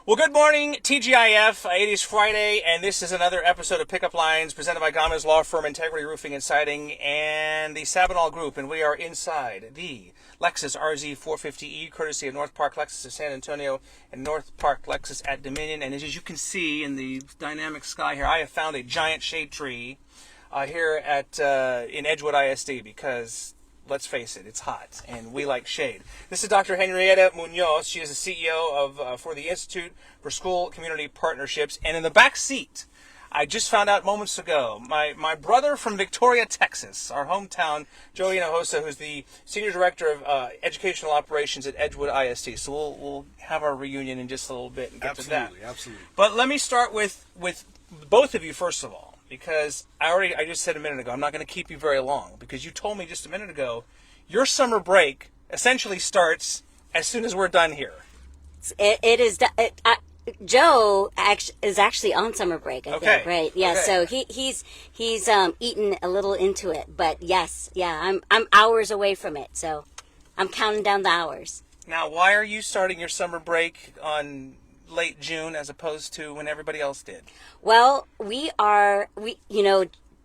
Well, good morning, TGIF. It is Friday, and this is another episode of Pickup Lines presented by Gamez Law Firm, Integrity Roofing and Siding, and the Sabinal Group. And we are inside the Lexus RZ 450E, courtesy of North Park Lexus of San Antonio and North Park Lexus at Dominion. And as you can see in the dynamic sky here, I have found a giant shade tree here at in Edgewood ISD because, let's face it, it's hot, and we like shade. This is Dr. Henrietta Muñoz. She is the CEO for the Institute for School Community Partnerships. And in the back seat, I just found out moments ago, my brother from Victoria, Texas, our hometown, Joe Hinojosa, who's the Senior Director of Educational Operations at Edgewood ISD. So we'll have our reunion in just a little bit and get to that. Absolutely. But let me start with both of you, first of all. Because I just said a minute ago, I'm not going to keep you very long, because you told me just a minute ago, your summer break essentially starts as soon as we're done here. It is. Joe is actually on summer break. I think, right? Yeah. Okay. So he's eaten a little into it, but yes, yeah, I'm hours away from it, so I'm counting down the hours. Now, why are you starting your summer break on late June as opposed to when everybody else did? Well,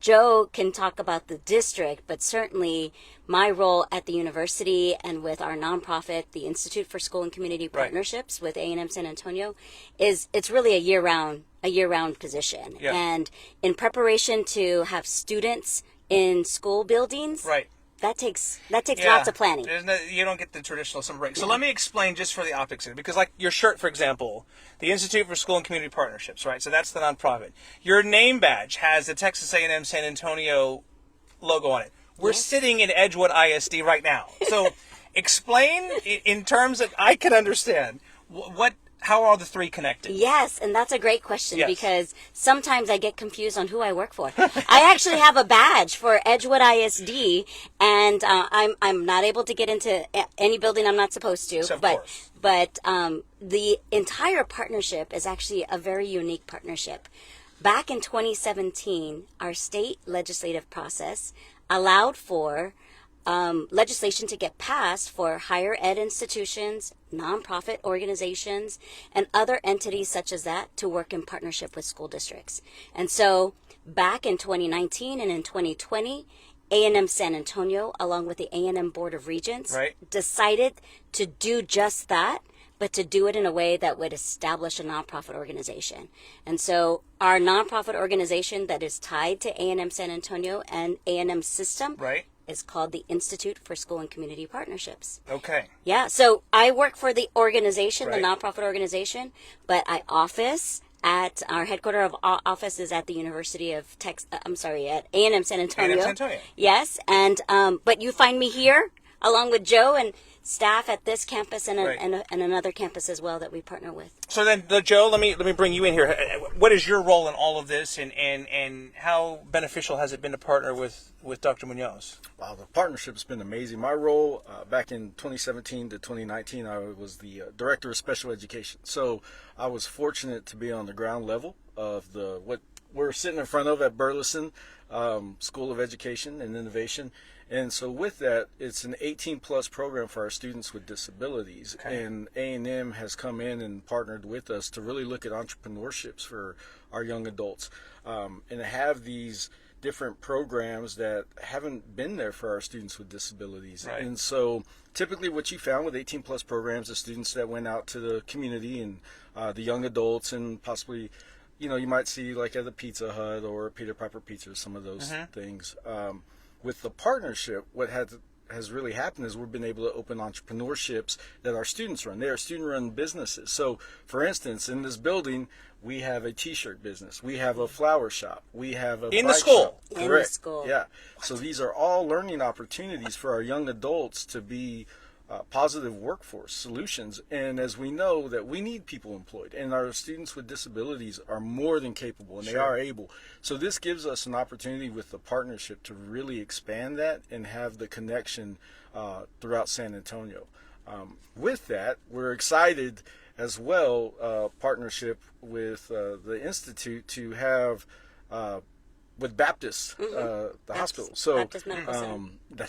Joe can talk about the district, but certainly my role at the university and with our nonprofit, the Institute for School and Community Partnerships with A&M San Antonio, it's really a year-round position. Yeah. And in preparation to have students in school buildings, right. That takes lots of planning. You don't get the traditional summer break. So let me explain just for the optics here, because like your shirt, for example, the Institute for School and Community Partnerships, right? So that's the nonprofit. Your name badge has the Texas A&M San Antonio logo on it. We're sitting in Edgewood ISD right now. So explain in terms that I can understand how are the three connected? Yes, and that's a great question, yes. Because sometimes I get confused on who I work for. I actually have a badge for Edgewood ISD, and I'm not able to get into any building I'm not supposed to. So but the entire partnership is actually a very unique partnership. Back in 2017, our state legislative process allowed for legislation to get passed for higher ed institutions, nonprofit organizations, and other entities such as that to work in partnership with school districts. And so back in 2019 and in 2020, A&M-San Antonio, along with the A&M Board of Regents, decided to do just that, but to do it in a way that would establish a nonprofit organization. And so our nonprofit organization that is tied to A&M-San Antonio and A&M system is called the Institute for School and Community Partnerships. Okay. Yeah, so I work for the organization, the nonprofit organization, but I office at our headquarters of office is at the University of Texas. at A&M San Antonio. A&M San Antonio. Yes, and but you find me here along with Joe and staff at this campus and another campus as well that we partner with. So then, Joe, let me bring you in here. What is your role in all of this, and how beneficial has it been to partner with Dr. Muñoz? Wow, the partnership's been amazing. My role back in 2017 to 2019, I was the Director of Special Education. So I was fortunate to be on the ground level of what we're sitting in front of at Burleson School of Education and Innovation. And so with that, it's an 18-plus program for our students with disabilities. Okay. And A&M has come in and partnered with us to really look at entrepreneurships for our young adults and have these different programs that haven't been there for our students with disabilities. Right. And so typically what you found with 18-plus programs is students that went out to the community and the young adults, and possibly, you might see like at a Pizza Hut or Peter Piper Pizza, some of those things. With the partnership, what has really happened is we've been able to open entrepreneurships that our students run. They are student-run businesses. So, for instance, in this building, we have a T-shirt business. We have a flower shop. We have a in the school. Shop. In the school. Yeah. So these are all learning opportunities for our young adults to be positive workforce solutions. And as we know that we need people employed, and our students with disabilities are more than capable, and they are able. So this gives us an opportunity with the partnership to really expand that and have the connection throughout San Antonio. With that, we're excited as well, partnership with the Institute to have with Baptist, the hospital. So Baptist Medical Center.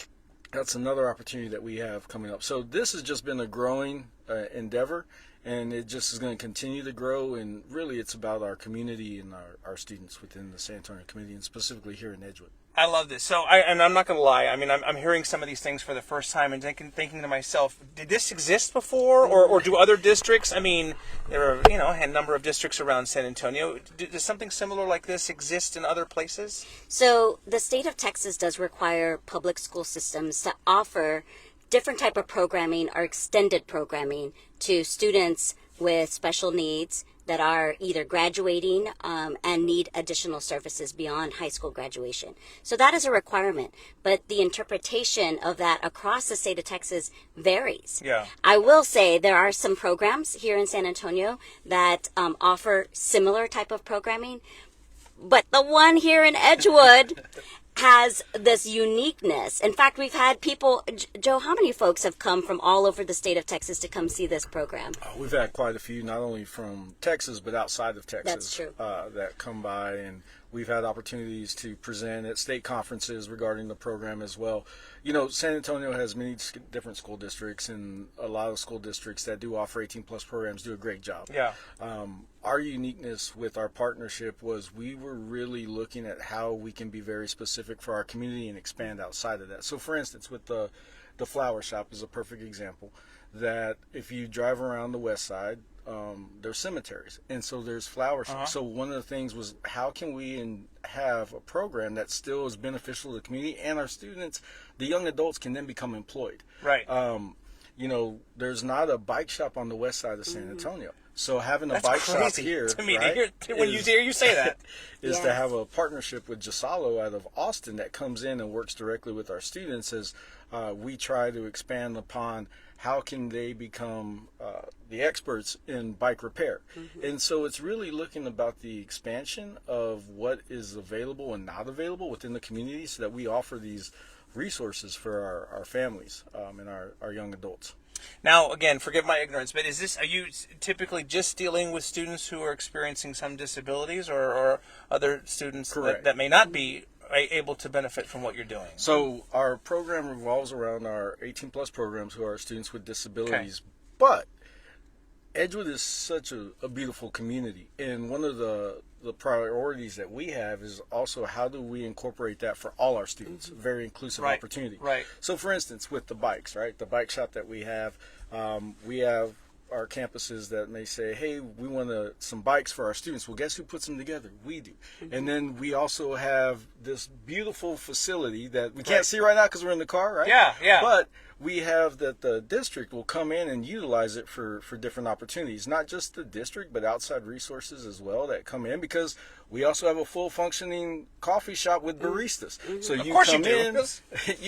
That's another opportunity that we have coming up. So this has just been a growing endeavor, and it just is going to continue to grow. And really, it's about our community and our students within the San Antonio community, and specifically here in Edgewood. I love this. So, I'm not going to lie. I mean, I'm hearing some of these things for the first time and thinking to myself, did this exist before, or do other districts? I mean, there are a number of districts around San Antonio. Does something similar like this exist in other places? So the state of Texas does require public school systems to offer different type of programming or extended programming to students with special needs that are either graduating and need additional services beyond high school graduation. So that is a requirement, but the interpretation of that across the state of Texas varies. Yeah. I will say there are some programs here in San Antonio that offer similar type of programming, but the one here in Edgewood has this uniqueness. In fact, we've had people, Joe, how many folks have come from all over the state of Texas to come see this program? We've had quite a few, not only from Texas, but outside of Texas. That's true. That come by, and we've had opportunities to present at state conferences regarding the program as well. San Antonio has many different school districts, and a lot of school districts that do offer 18-plus programs do a great job. Yeah. Our uniqueness with our partnership was we were really looking at how we can be very specific for our community and expand outside of that. So, for instance, with the flower shop is a perfect example, that if you drive around the west side, there's cemeteries, and so there's flower shops. So one of the things was, how can we have a program that still is beneficial to the community, and our students, the young adults, can then become employed. Right. There's not a bike shop on the west side of San Antonio. So having a That's bike shop crazy here, to me, right, when you hear you say that, is Yes. to have a partnership with Gisalo out of Austin that comes in and works directly with our students as we try to expand upon how can they become the experts in bike repair. And so it's really looking about the expansion of what is available and not available within the community, so that we offer these resources for our families and our young adults. Now, again, forgive my ignorance, but are you typically just dealing with students who are experiencing some disabilities, or other students that may not be able to benefit from what you're doing? So our program revolves around our 18-plus programs who are students with disabilities. But Edgewood is such a beautiful community, and one of the priorities that we have is also how do we incorporate that for all our students, very inclusive opportunity. Right. So for instance, with the bikes, right, the bike shop that we have our campuses that may say, hey, we want some bikes for our students. Well, guess who puts them together? We do. And then we also have this beautiful facility that we can't see right now because we're in the car, right? Yeah. But we have that the district will come in and utilize it for different opportunities, not just the district, but outside resources as well that come in, because we also have a full functioning coffee shop with baristas. So you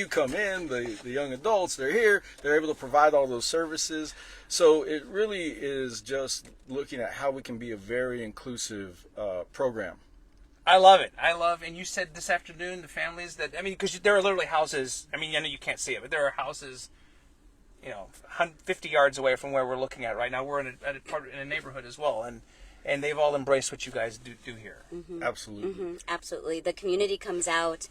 come in, the young adults, they're here, they're able to provide all those services. So it really is just looking at how we can be a very inclusive program. I love it. And you said this afternoon, the families because there are literally houses. I know you can't see it, but there are houses, 50 yards away from where we're looking at right now. We're in a neighborhood as well, and they've all embraced what you guys do here. Absolutely. Absolutely. The community comes out.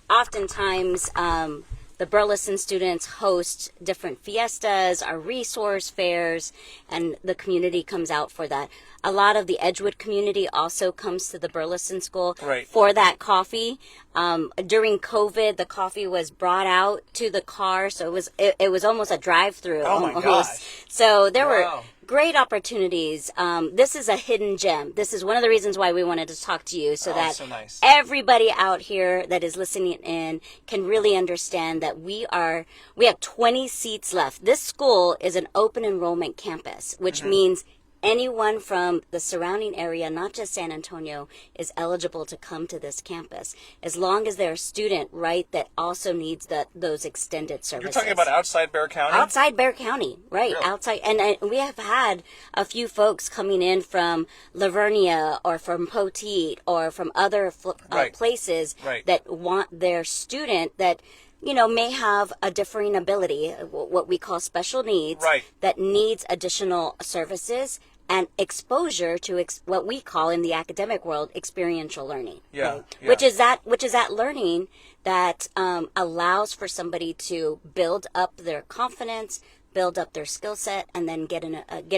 Oftentimes, the Burleson students host different fiestas or resource fairs, and the community comes out for that. A lot of the Edgewood community also comes to the Burleson School for that coffee. During COVID, the coffee was brought out to the car, so it was almost a drive-through. Oh my gosh! So there were great opportunities. This is a hidden gem. This is one of the reasons why we wanted to talk to you, so that everybody out here that is listening in can really understand that we have 20 seats left. This school is an open enrollment campus, which means anyone from the surrounding area, not just San Antonio, is eligible to come to this campus, as long as they're a student, that also needs those extended services. You're talking about outside Bexar County? Outside Bexar County, right. Really? Outside. And we have had a few folks coming in from Lavernia or from Poteet or from other places that want their student that may have a differing ability, what we call special needs, that needs additional services and exposure to what we call in the academic world experiential learning. Which is that learning that allows for somebody to build up their confidence, build up their skill set, and then get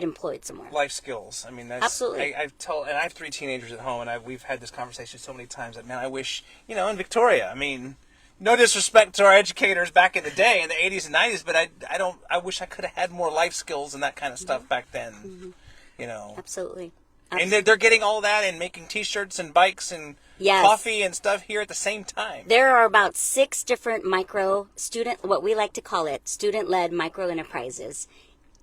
employed somewhere. Life skills. I mean, that's Absolutely. and I have 3 teenagers at home, and we've had this conversation so many times that, man, I wish, in Victoria. I mean, no disrespect to our educators back in the day in the 80s and 90s, but I wish I could have had more life skills and that kind of stuff back then. Absolutely. And they're getting all that and making T-shirts and bikes and Yes. coffee and stuff here at the same time. There are about 6 different what we like to call it, student-led micro enterprises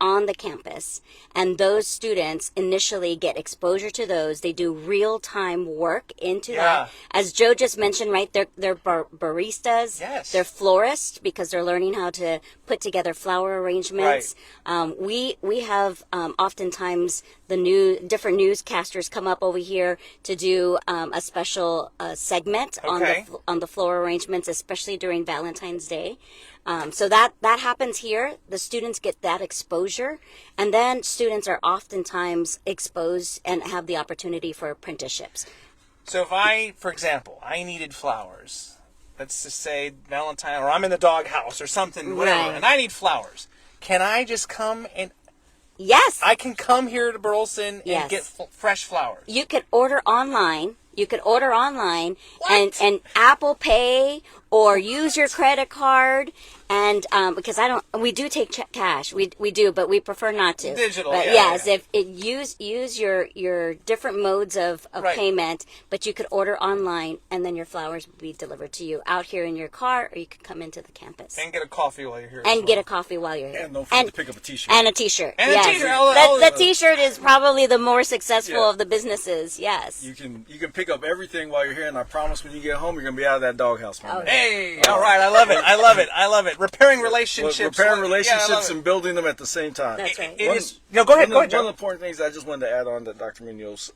on the campus. And those students initially get exposure to those. They do real-time work into that. As Joe just mentioned, right, they're baristas. Yes. They're florists because they're learning how to put together flower arrangements. We have oftentimes different newscasters come up over here to do a special segment on the floral arrangements, especially during Valentine's Day. So that happens here. The students get that exposure, and then students are oftentimes exposed and have the opportunity for apprenticeships. So if for example, I needed flowers, let's just say Valentine, or I'm in the doghouse or something, whatever, Right. and I need flowers, can I just come and Yes. I can come here to Burleson and Yes. get fresh flowers? You could order online. What? and Apple Pay or use your credit card. And because we do take cash, we do, but we prefer not to. Digital, but yeah, yes, yeah. if it use your different modes of Right. payment, but you could order online, and then your flowers will be delivered to you out here in your car, or you could come into the campus And get a coffee while you're here. and as get well. a coffee while you're here. And don't forget to pick up a T-shirt. And a T-shirt. And a yes. T-shirt. The T-shirt is probably the more successful Yeah. of the businesses. Yes. You can pick up everything while you're here, and I promise when you get home, you're gonna be out of that doghouse, my man. Hey, all right, I love it. Repairing relationships. Repairing relationships Yeah, I love and building them at the same time. That's right. It is. No, go ahead, One Joe. of the important things I just wanted to add on that Dr. Muñoz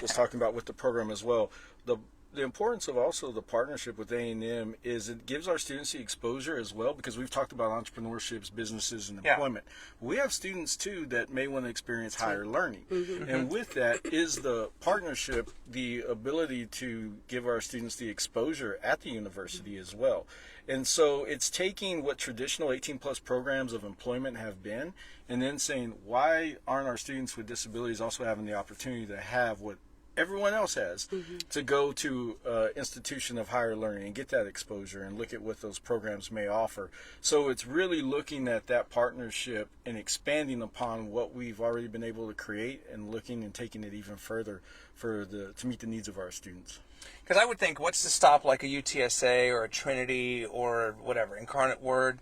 was talking about with the program as well. The importance of also the partnership with A&M is it gives our students the exposure as well, because we've talked about entrepreneurships, businesses, and employment. We have students too that may want to experience higher learning. And with that is the partnership, the ability to give our students the exposure at the university as well. And so it's taking what traditional 18-plus programs of employment have been and then saying, why aren't our students with disabilities also having the opportunity to have what everyone else has, to go to an institution of higher learning and get that exposure and look at what those programs may offer. So it's really looking at that partnership and expanding upon what we've already been able to create and looking and taking it even further to meet the needs of our students. Because I would think, what's to stop like a UTSA or a Trinity or whatever, Incarnate Word,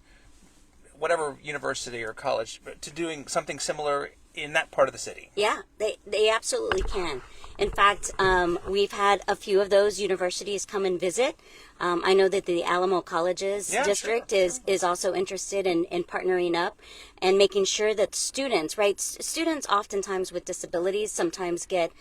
whatever university or college, to doing something similar in that part of the city? Yeah, they absolutely can. In fact, we've had a few of those universities come and visit. I know that the Alamo Colleges district is also interested in partnering up and making sure that students, right? Students oftentimes with disabilities sometimes get,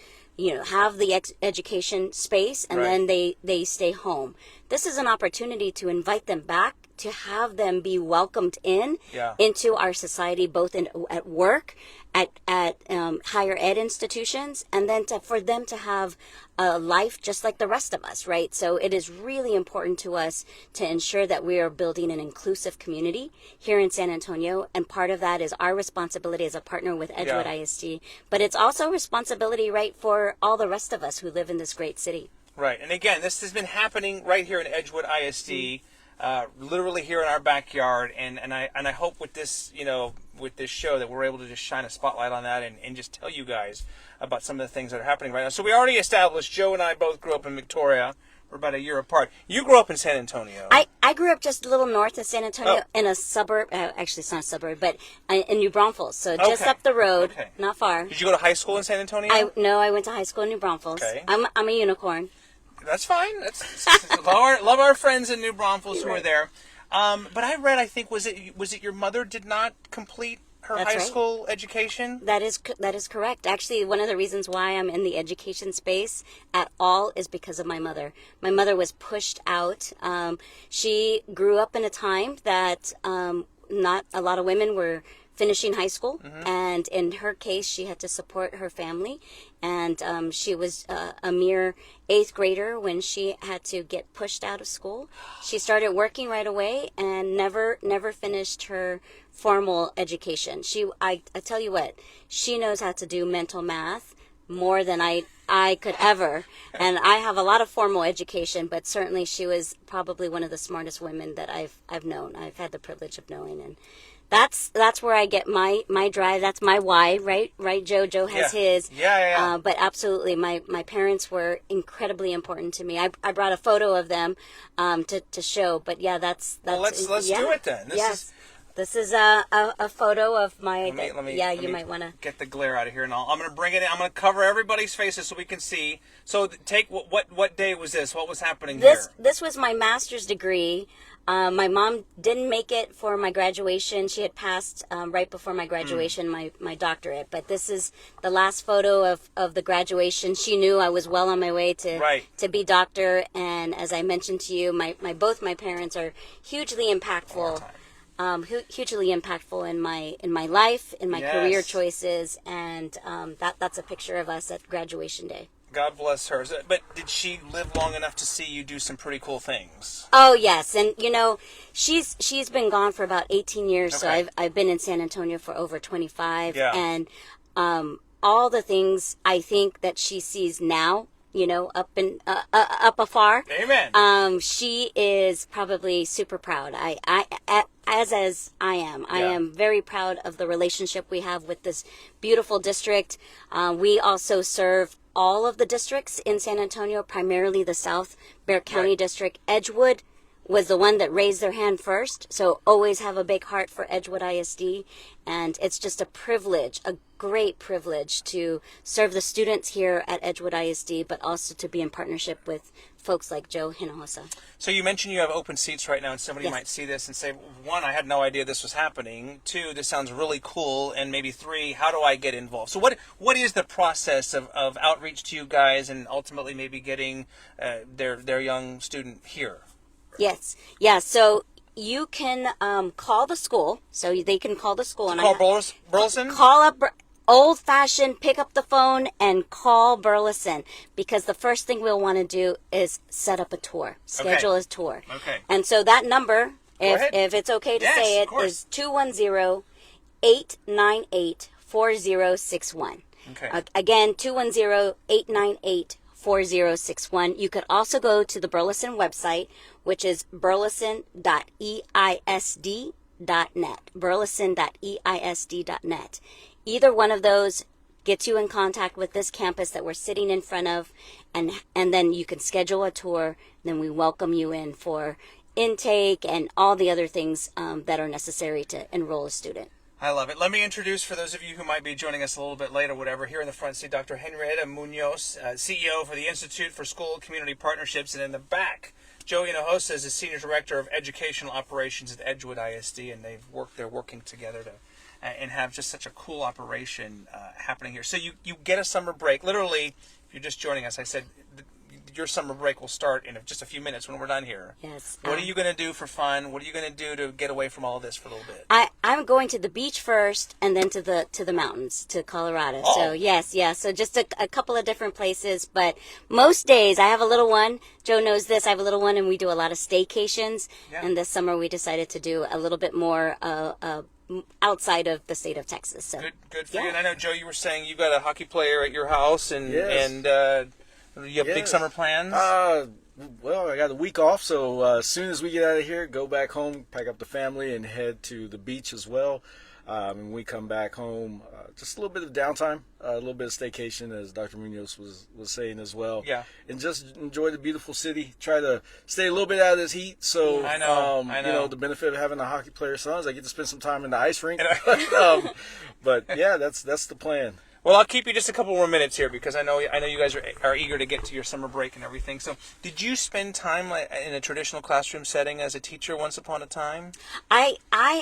have the education space and then they stay home. This is an opportunity to invite them back, to have them be welcomed into our society, both at work, at higher ed institutions, and then for them to have a life just like the rest of us, right? So it is really important to us to ensure that we are building an inclusive community here in San Antonio, and part of that is our responsibility as a partner with Edgewood ISD, but it's also a responsibility, right, for all the rest of us who live in this great city. Right, and again, this has been happening right here in Edgewood ISD, literally here in our backyard, and I hope with this, with this show that we're able to just shine a spotlight on that and just tell you guys about some of the things that are happening right now. So we already established, Joe and I both grew up in Victoria. We're about a year apart. You grew up in San Antonio. I grew up just a little north of San Antonio in a suburb, actually it's not a suburb, but in New Braunfels, so just up the road, not far. Did you go to high school in San Antonio? I went to high school in New Braunfels. Okay. I'm a unicorn. That's fine. Love our friends in New Braunfels who are there. But I read, I think, was it your mother did not complete her high school education? That is correct. Actually, one of the reasons why I'm in the education space at all is because of my mother. My mother was pushed out. She grew up in a time that not a lot of women were finishing high school, and in her case, she had to support her family, and she was a mere 8th grader when she had to get pushed out of school. She started working right away and never finished her formal education. I tell you what, she knows how to do mental math more than I could ever, and I have a lot of formal education, but certainly she was probably one of the smartest women that I've known. I've had the privilege of knowing, and that's where I get my drive. That's my why, right, Joe? Joe has his. Yeah. But absolutely, my parents were incredibly important to me. I brought a photo of them to show, but yeah, that's well, let's do it then. This is a photo of my. Let me you might want to get the glare out of here, and I'm going to bring it in. I'm going to cover everybody's faces so we can see. So take what day was this? What was happening here? This was my master's degree. My mom didn't make it for my graduation. She had passed right before my graduation, my doctorate. But this is the last photo of the graduation. She knew I was well on my way to be doctor. And as I mentioned to you, both my parents are hugely impactful. Hugely impactful in my life, in my career choices, and that's a picture of us at graduation day. God bless her. But did she live long enough to see you do some pretty cool things? Oh yes, and she's been gone for about 18 years, so I've been in San Antonio for over 25, and all the things I think that she sees now, up afar. Amen. She is probably super proud. As I am. I am very proud of the relationship we have with this beautiful district. We also serve all of the districts in San Antonio, primarily the South Bexar County District. Edgewood was the one that raised their hand first, so always have a big heart for Edgewood ISD, and it's just a privilege, a great privilege to serve the students here at Edgewood ISD, but also to be in partnership with folks like Joe Hinojosa. So you mentioned you have open seats right now, and somebody might see this and say, 1, I had no idea this was happening. 2, this sounds really cool. And maybe 3, how do I get involved? So what is the process of outreach to you guys and ultimately maybe getting their young student here? Yes. Yeah. So you can call the school. So they can call the school. Call Burleson? Call up old-fashioned, pick up the phone and call Burleson, because the first thing we'll want to do is set up a tour, schedule a tour. Okay. And so that number, if it's okay to say it, is 210-898-4061. Okay. Again, 210-898-4061. You could also go to the Burleson website, which is burleson.eisd.net. burleson.eisd.net. Either one of those gets you in contact with this campus that we're sitting in front of, and then you can schedule a tour. Then we welcome you in for intake and all the other things that are necessary to enroll a student. I love it. Let me introduce, for those of you who might be joining us a little bit later, whatever, here in the front seat, Dr. Henrietta Muñoz, CEO for the Institute for School Community Partnerships, and in the back, Joe Hinojosa is the Senior Director of Educational Operations at Edgewood ISD, and they're working together to and have just such a cool operation happening here. So you get a summer break. Literally, if you're just joining us, I said your summer break will start in just a few minutes when we're done here. Yes. What are you going to do for fun? What are you going to do to get away from all of this for a little bit? I'm going to the beach first, and then to the mountains, to Colorado. Oh. So yes. So just a couple of different places, but most days I have a little one. Joe knows this. I have a little one, and we do a lot of staycations. Yeah. And this summer we decided to do a little bit more outside of the state of Texas. So good for you. And I know, Joe, you were saying you got a hockey player at your house, and you have big summer plans. Well, I got a week off, so as soon as we get out of here, go back home, pack up the family, and head to the beach as well. When we come back home, just a little bit of downtime, a little bit of staycation, as Dr. Muñoz was saying as well. Yeah. And just enjoy the beautiful city. Try to stay a little bit out of this heat. So I know. The benefit of having a hockey player son is I get to spend some time in the ice rink. But yeah, that's the plan. Well, I'll keep you just a couple more minutes here, because I know you guys are eager to get to your summer break and everything. So, did you spend time in a traditional classroom setting as a teacher once upon a time? I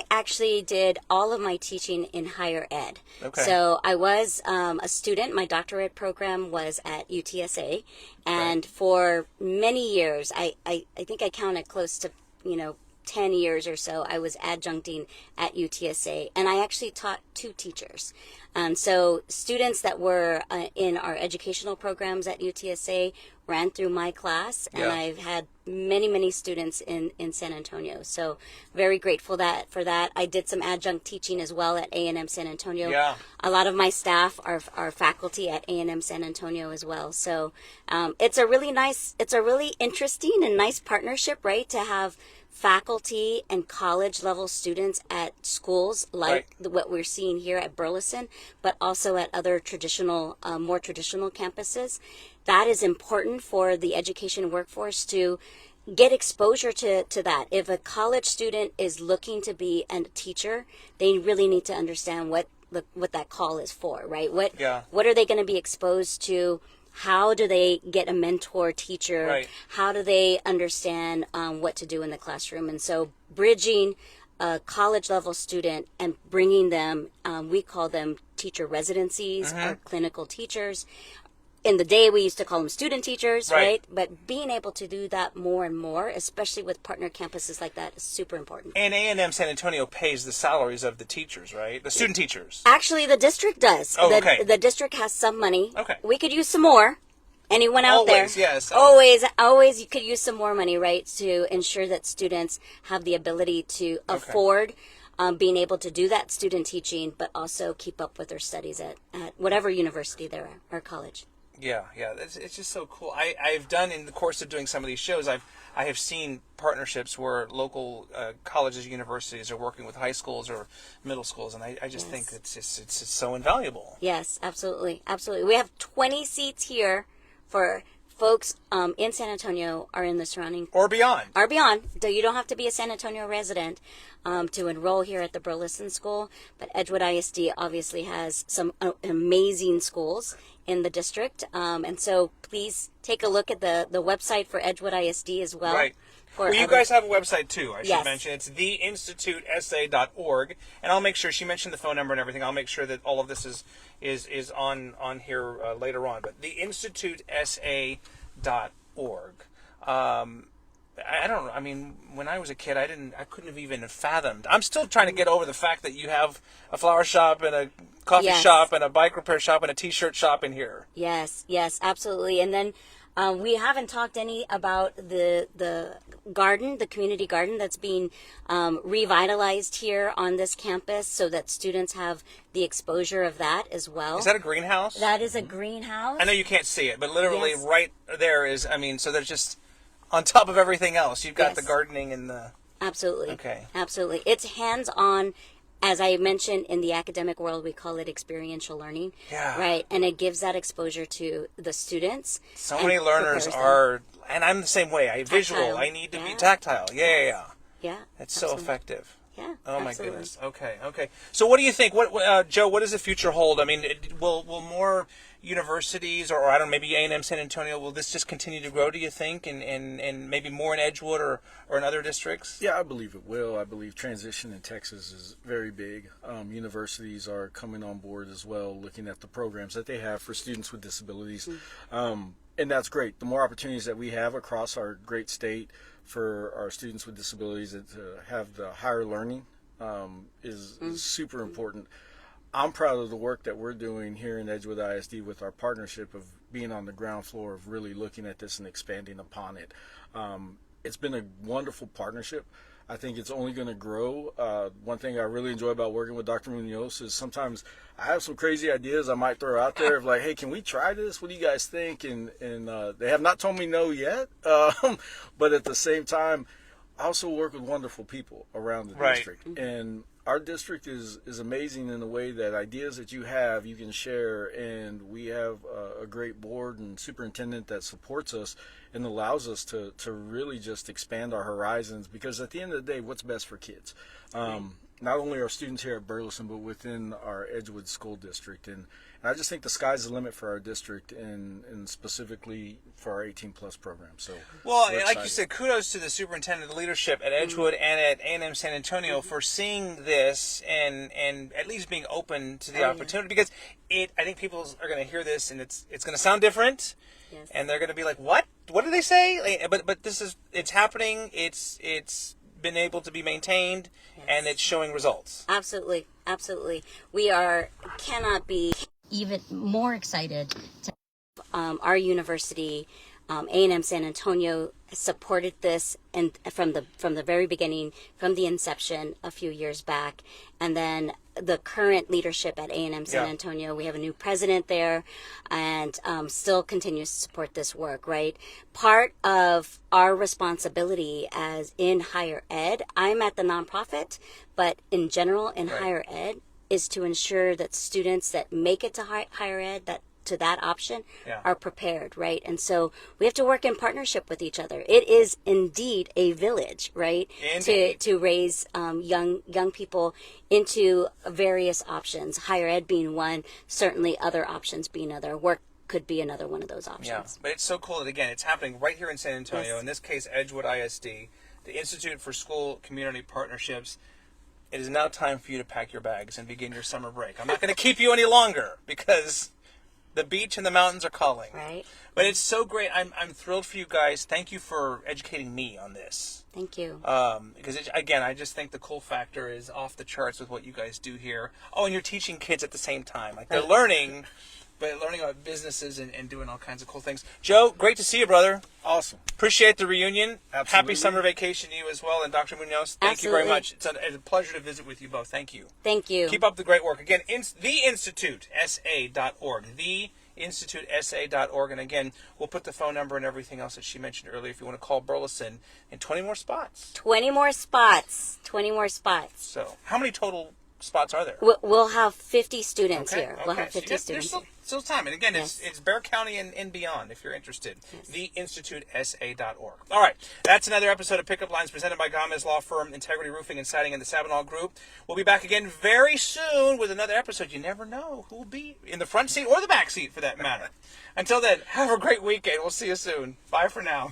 actually did all of my teaching in higher ed. Okay. So I was a student. My doctorate program was at UTSA, and for many years, I think I counted close to 10 10 years or so, I was adjuncting at UTSA, and I actually taught 2 teachers. So students that were in our educational programs at UTSA ran through my class, and Yeah. I've had many students in San Antonio. So very grateful for that. I did some adjunct teaching as well at A&M-San Antonio. Yeah. A lot of my staff are faculty at A&M-San Antonio as well. So it's a really interesting and nice partnership, right? To have faculty and college level students at schools like what we're seeing here at Burleson, but also at other more traditional campuses. That is important for the education workforce to get exposure to that. If a college student is looking to be a teacher, they really need to understand what that call is for, right? What are they going to be exposed to? How do they get a mentor teacher? Right. How do they understand what to do in the classroom? And so bridging a college level student and bringing them, we call them teacher residencies or clinical teachers. In the day, we used to call them student teachers, right? But being able to do that more and more, especially with partner campuses like that, is super important. And A&M San Antonio pays the salaries of the teachers, right? The student teachers. Actually, the district does. Oh, okay. The district has some money. Okay. We could use some more. Anyone out Always, there? yes. Always, you could use some more money, right, to ensure that students have the ability to afford being able to do that student teaching, but also keep up with their studies at whatever university they're at or college. Yeah. It's just so cool. I've done, in the course of doing some of these shows, I have seen partnerships where local colleges, universities are working with high schools or middle schools, and I just think it's so invaluable. Yes, absolutely. We have 20 seats here for folks in San Antonio or in the surrounding Or beyond. You don't have to be a San Antonio resident to enroll here at the Burleson School, but Edgewood ISD obviously has some amazing schools in the district, and so please take a look at the website for Edgewood ISD as well. Right. Well, you guys have a website too, I should Yes. mention. It's theinstitutesa.org, and I'll make sure, she mentioned the phone number and everything, I'll make sure that all of this is on here later on. But theinstitutesa.org. I don't know. I mean, when I was a kid, I couldn't have even fathomed. I'm still trying to get over the fact that you have a flower shop and a coffee shop and a bike repair shop and a t-shirt shop in here. Yes, absolutely. And then we haven't talked any about the garden, the community garden that's being revitalized here on this campus, so that students have the exposure of that as well. Is that a greenhouse? That is a greenhouse. I know you can't see it, but literally Yes. right there is, so there's just, on top of everything else, you've got Yes. the gardening and the... Absolutely. Okay. Absolutely. It's hands-on. As I mentioned, in the academic world, we call it experiential learning. Yeah. Right. And it gives that exposure to the students. So and many learners prepares them. are, and I'm the same way, visual, Tactile. I need to be Yeah. tactile. Yeah. Yeah. It's so absolutely. effective. Yeah. Oh my absolutely. goodness. Okay. So what do you think? Joe? What does the future hold? I mean, will more universities, or I don't know, maybe A&M San Antonio, will this just continue to grow? Do you think, and maybe more in Edgewood or in other districts? Yeah, I believe it will. I believe transition in Texas is very big. Universities are coming on board as well, looking at the programs that they have for students with disabilities, and that's great. The more opportunities that we have across our great state for our students with disabilities to have the higher learning is super important. I'm proud of the work that we're doing here in Edgewood ISD with our partnership of being on the ground floor, of really looking at this and expanding upon it. It's been a wonderful partnership. I think it's only going to grow. One thing I really enjoy about working with Dr. Muñoz is sometimes I have some crazy ideas I might throw out there of like, hey, can we try this? What do you guys think? And they have not told me no yet. But at the same time, I also work with wonderful people around the district. And our district is amazing in the way that ideas that you have, you can share. And we have a great board and superintendent that supports us and allows us to really just expand our horizons, because at the end of the day, what's best for kids? Not only our students here at Burleson, but within our Edgewood School District. And I just think the sky's the limit for our district, and specifically for our 18-plus program. So, well, we're like you excited. said, kudos to the superintendent, the leadership at Edgewood and at A&M San Antonio for seeing this and at least being open to the opportunity, because I think people are going to hear this and it's going to sound different. Yes. And they're going to be like, what? What did they say? But it's happening. It's been able to be maintained, and it's showing results. Absolutely, absolutely. We cannot be even more excited to our university, A&M San Antonio, supported this, and from the very beginning, from the inception a few years back, and then the current leadership at A&M San Antonio, we have a new president there, and still continues to support this work. Right, part of our responsibility as in higher ed, I'm at the nonprofit, but in general in higher ed, is to ensure that students that make it to higher ed, that option, are prepared, right? And so we have to work in partnership with each other. It is indeed a village, right? To raise young people into various options. Higher ed being one, certainly other options being other. Work could be another one of those options. Yeah, but it's so cool that, again, it's happening right here in San Antonio. In this case, Edgewood ISD, the Institute for School Community Partnerships. It is now time for you to pack your bags and begin your summer break. I'm not going to keep you any longer because the beach and the mountains are calling. Right. But it's so great. I'm thrilled for you guys. Thank you for educating me on this. Thank you. Because, again, I just think the cool factor is off the charts with what you guys do here. Oh, and you're teaching kids at the same time. Like, they're learning, but learning about businesses and doing all kinds of cool things. Joe, great to see you, brother. Awesome. Appreciate the reunion. Absolutely. Happy summer vacation to you as well. And Dr. Muñoz, thank you very much. It's a pleasure to visit with you both. Thank you. Thank you. Keep up the great work. Again, theinstitutesa.org. theinstitutesa.org. And again, we'll put the phone number and everything else that she mentioned earlier if you want to call Burleson. And 20 more spots. 20 more spots. 20 more spots. So, how many total spots are there? We'll have 50 students here. We'll have 50 students. There's still time. And again, it's Bexar County and beyond if you're interested. Theinstitutesa.org. All right. That's another episode of Pickup Lines presented by Gamez Law Firm, Integrity Roofing and Siding, and the Sabinal Group. We'll be back again very soon with another episode. You never know who will be in the front seat or the back seat for that matter. Until then, have a great weekend. We'll see you soon. Bye for now.